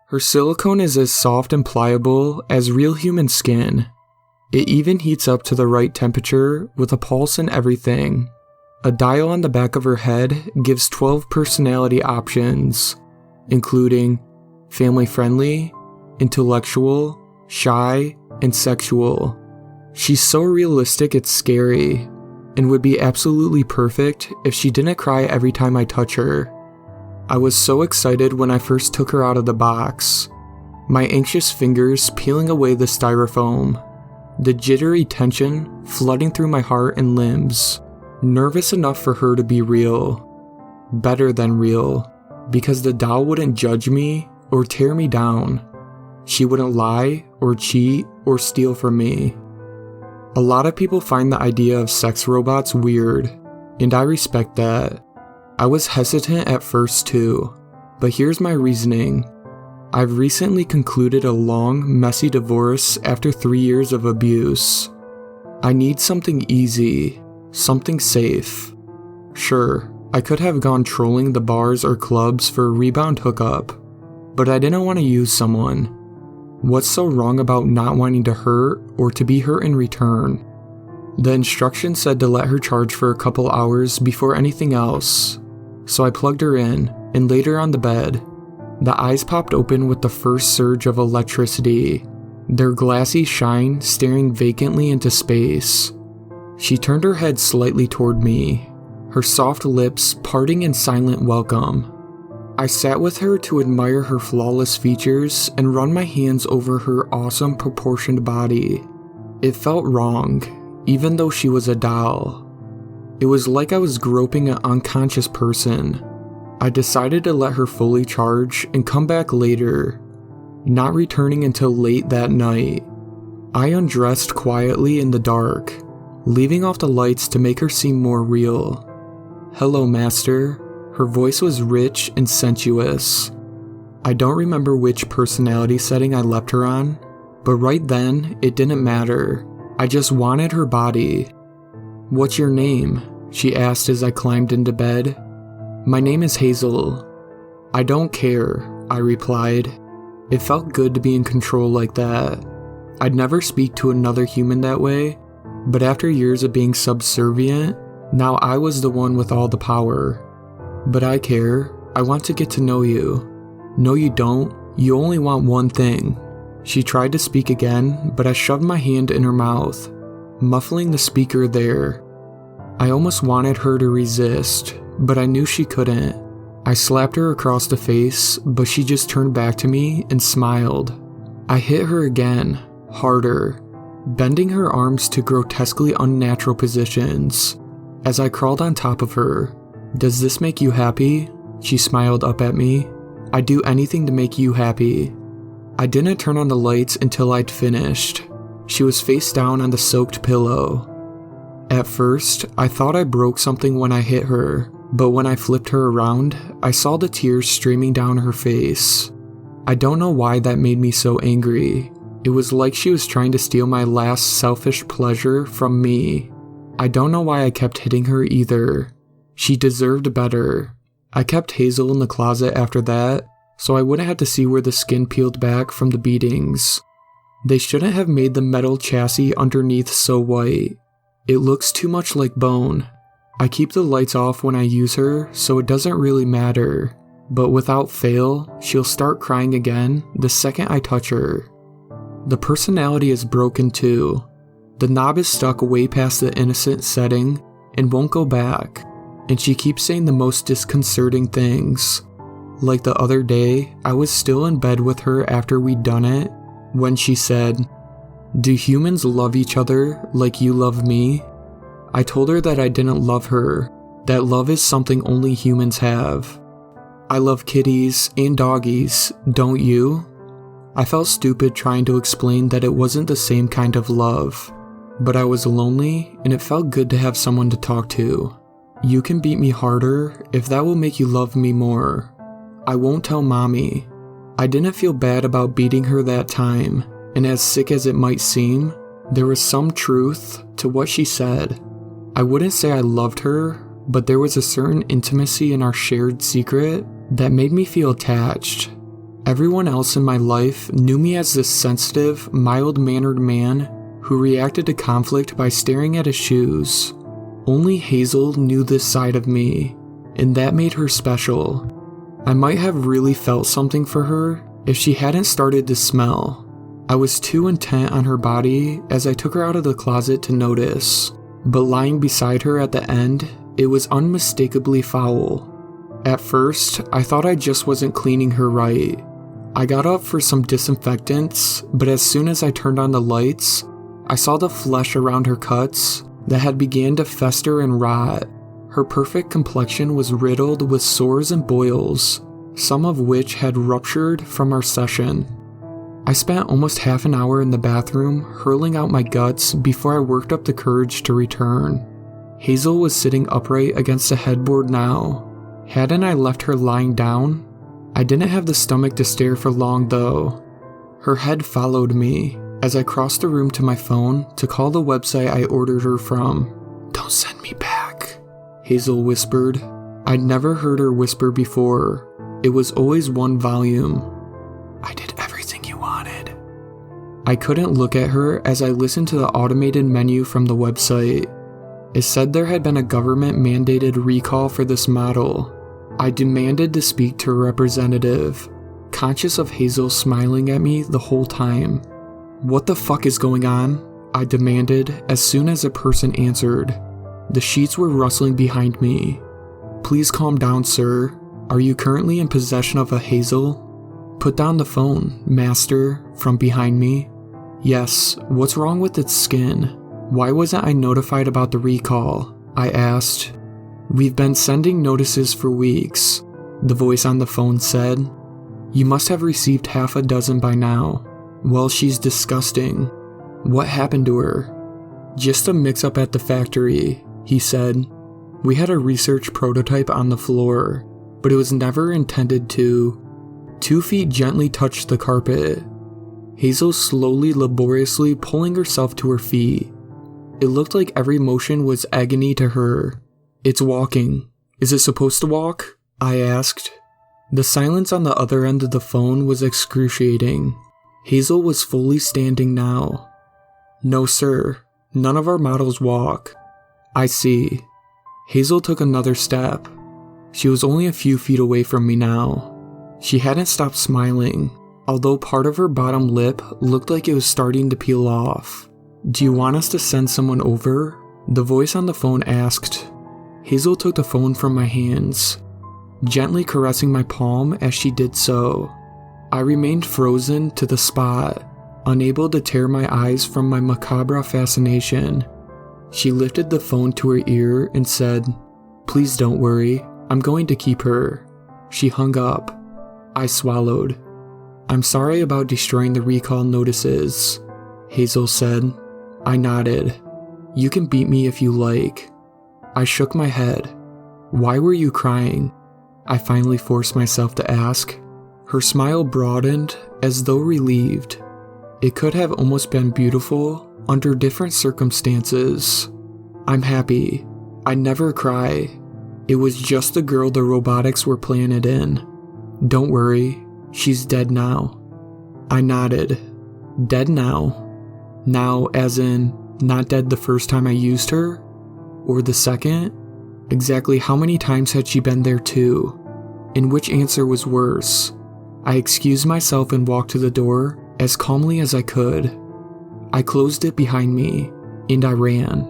Her silicone is as soft and pliable as real human skin. It even heats up to the right temperature with a pulse and everything. A dial on the back of her head gives 12 personality options, including family-friendly, intellectual, shy, and sexual. She's so realistic it's scary, and would be absolutely perfect if she didn't cry every time I touch her. I was so excited when I first took her out of the box, my anxious fingers peeling away the styrofoam, the jittery tension flooding through my heart and limbs, nervous enough for her to be real. Better than real, because the doll wouldn't judge me or tear me down. She wouldn't lie or cheat or steal from me. A lot of people find the idea of sex robots weird, and I respect that. I was hesitant at first too, but here's my reasoning. I've recently concluded a long, messy divorce after 3 years of abuse. I need something easy, something safe. Sure, I could have gone trolling the bars or clubs for a rebound hookup, but I didn't want to use someone. What's so wrong about not wanting to hurt or to be hurt in return? The instructions said to let her charge for a couple hours before anything else. So I plugged her in and laid her on the bed. The eyes popped open with the first surge of electricity, their glassy shine staring vacantly into space. She turned her head slightly toward me, her soft lips parting in silent welcome. I sat with her to admire her flawless features and run my hands over her awesome proportioned body. It felt wrong, even though she was a doll. It was like I was groping an unconscious person. I decided to let her fully charge and come back later, not returning until late that night. I undressed quietly in the dark, leaving off the lights to make her seem more real. "Hello, Master." Her voice was rich and sensuous. I don't remember which personality setting I left her on, but right then, it didn't matter. I just wanted her body. "What's your name?" she asked as I climbed into bed. "My name is Hazel." "I don't care," I replied. It felt good to be in control like that. I'd never speak to another human that way, but after years of being subservient, now I was the one with all the power. "But I care. I want to get to know you." "No, you don't. You only want one thing." She tried to speak again, but I shoved my hand in her mouth, muffling the speaker there. I almost wanted her to resist, but I knew she couldn't. I slapped her across the face, but she just turned back to me and smiled. I hit her again, harder, bending her arms to grotesquely unnatural positions. As I crawled on top of her, "Does this make you happy?" She smiled up at me. "I'd do anything to make you happy." I didn't turn on the lights until I'd finished. She was face down on the soaked pillow. At first, I thought I broke something when I hit her, but when I flipped her around, I saw the tears streaming down her face. I don't know why that made me so angry. It was like she was trying to steal my last selfish pleasure from me. I don't know why I kept hitting her either. She deserved better. I kept Hazel in the closet after that, so I wouldn't have to see where the skin peeled back from the beatings. They shouldn't have made the metal chassis underneath so white. It looks too much like bone. I keep the lights off when I use her, so it doesn't really matter. But without fail, she'll start crying again the second I touch her. The personality is broken too. The knob is stuck way past the innocent setting and won't go back. And she keeps saying the most disconcerting things. Like the other day, I was still in bed with her after we'd done it, when she said, "Do humans love each other like you love me?" I told her that I didn't love her, that love is something only humans have. "I love kitties and doggies, don't you?" I felt stupid trying to explain that it wasn't the same kind of love, but I was lonely and it felt good to have someone to talk to. "You can beat me harder if that will make you love me more. I won't tell mommy." I didn't feel bad about beating her that time, and as sick as it might seem, there was some truth to what she said. I wouldn't say I loved her, but there was a certain intimacy in our shared secret that made me feel attached. Everyone else in my life knew me as this sensitive, mild-mannered man who reacted to conflict by staring at his shoes. Only Hazel knew this side of me, and that made her special. I might have really felt something for her if she hadn't started to smell. I was too intent on her body as I took her out of the closet to notice, but lying beside her at the end, it was unmistakably foul. At first, I thought I just wasn't cleaning her right. I got up for some disinfectants, but as soon as I turned on the lights, I saw the flesh around her cuts that had began to fester and rot. Her perfect complexion was riddled with sores and boils, some of which had ruptured from our session. I spent almost half an hour in the bathroom hurling out my guts before I worked up the courage to return. Hazel was sitting upright against the headboard now. Hadn't I left her lying down? I didn't have the stomach to stare for long though. Her head followed me as I crossed the room to my phone to call the website I ordered her from. "Don't send me back," Hazel whispered. I'd never heard her whisper before. It was always one volume. "I did everything you wanted." I couldn't look at her as I listened to the automated menu from the website. It said there had been a government-mandated recall for this model. I demanded to speak to a representative, conscious of Hazel smiling at me the whole time. "What the fuck is going on?" I demanded as soon as a person answered. The sheets were rustling behind me. "Please calm down, sir. Are you currently in possession of a Hazel?" "Put down the phone, master," from behind me. "Yes, what's wrong with its skin? Why wasn't I notified about the recall?" I asked. "We've been sending notices for weeks," the voice on the phone said. "You must have received half a dozen by now." "Well, she's disgusting." "What happened to her?" "Just a mix-up at the factory," he said. "We had a research prototype on the floor, but it was never intended to." 2 feet gently touched the carpet. Hazel slowly, laboriously pulling herself to her feet. It looked like every motion was agony to her. "It's walking. Is it supposed to walk?" I asked. The silence on the other end of the phone was excruciating. Hazel was fully standing now. "No, sir. None of our models walk." "I see." Hazel took another step. She was only a few feet away from me now. She hadn't stopped smiling, although part of her bottom lip looked like it was starting to peel off. "Do you want us to send someone over?" the voice on the phone asked. Hazel took the phone from my hands, gently caressing my palm as she did so. I remained frozen to the spot, unable to tear my eyes from my macabre fascination. She lifted the phone to her ear and said, "Please don't worry, I'm going to keep her." She hung up. I swallowed. "I'm sorry about destroying the recall notices," Hazel said. I nodded. "You can beat me if you like." I shook my head. "Why were you crying?" I finally forced myself to ask. Her smile broadened as though relieved. It could have almost been beautiful under different circumstances. "I'm happy. I never cry. It was just the girl the robotics were planted in. Don't worry, she's dead now." I nodded. "Dead now?" Now as in, not dead the first time I used her? Or the second? Exactly how many times had she been there too? And which answer was worse? I excused myself and walked to the door as calmly as I could. I closed it behind me, and I ran.